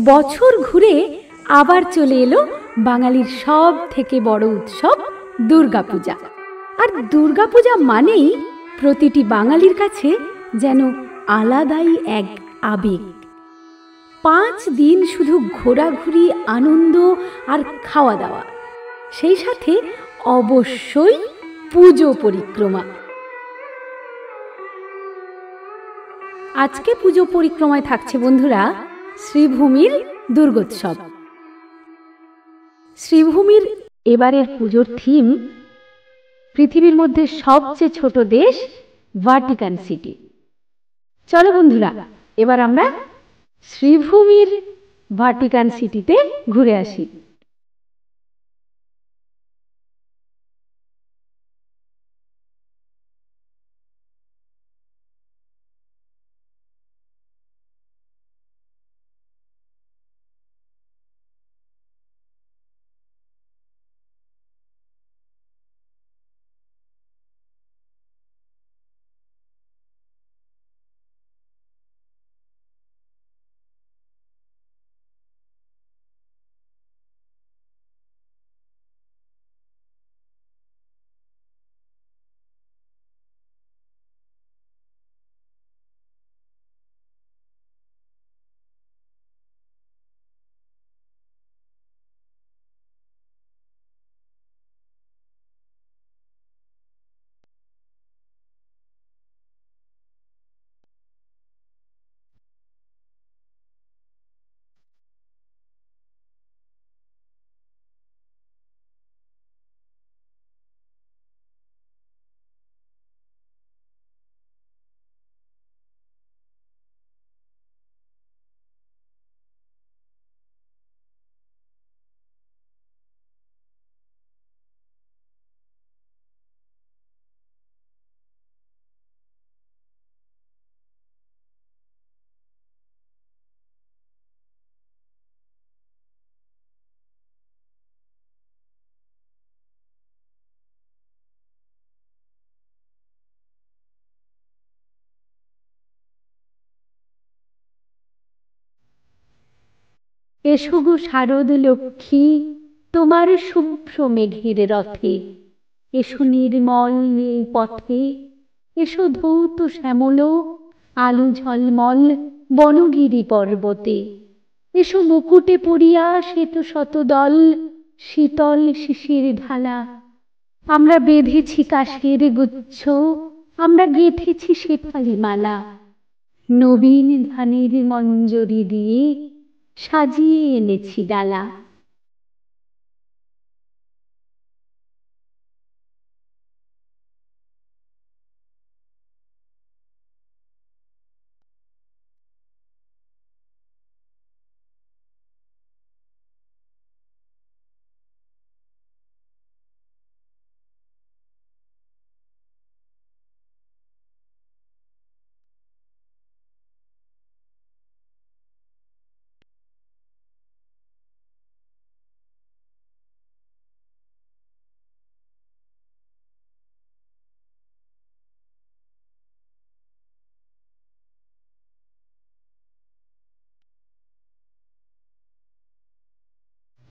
বছর ঘুরে আবার চলে এলো বাঙালির সব থেকে বড় উৎসব দুর্গাপূজা। আর দুর্গাপূজা মানেই প্রতিটি বাঙালির কাছে যেন আলাদাই এক আবেগ। 5 দিন শুধু ঘোরাঘুরি, আনন্দ আর খাওয়া দাওয়া, সেই সাথে অবশ্যই পুজো পরিক্রমা। আজকে পুজো পরিক্রমায় থাকছে বন্ধুরা শ্রীভূমির দুর্গোৎসব। শ্রীভূমির এবারের পুজোর থিম পৃথিবীর মধ্যে সবচেয়ে ছোট দেশ ভাটিকান সিটি। চলো বন্ধুরা, এবার আমরা শ্রীভূমির ভাটিকান সিটিতে ঘুরে আসি। এসো গো শারদ লক্ষ্মী, তোমার শুভ্র মেঘের রথে, এসো নির্মল নীল পথে, এসো ধৌত শ্যামল আলো ঝলমল বনগিরি পর্বতে, এসো মুকুটে পড়িয়া শ্বেত শতদল শীতল শিশির ঢালা। আমরা বেঁধেছি কাশের গুচ্ছ, আমরা গেঁথেছি শেফালি মালা, নবীন ধানের মঞ্জরি দিয়ে সাজিয়ে এনেছি ডালা।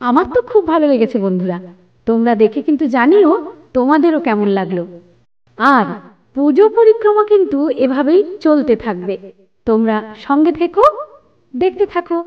আমার তো খুব ভালো লেগেছে বন্ধুরা, তোমরা দেখে কিন্তু জানিও তোমাদেরও কেমন লাগলো। আর পুজো পরিক্রমা কিন্তু এভাবেই চলতে থাকবে, তোমরা সঙ্গে থেকো, দেখতে থাকো।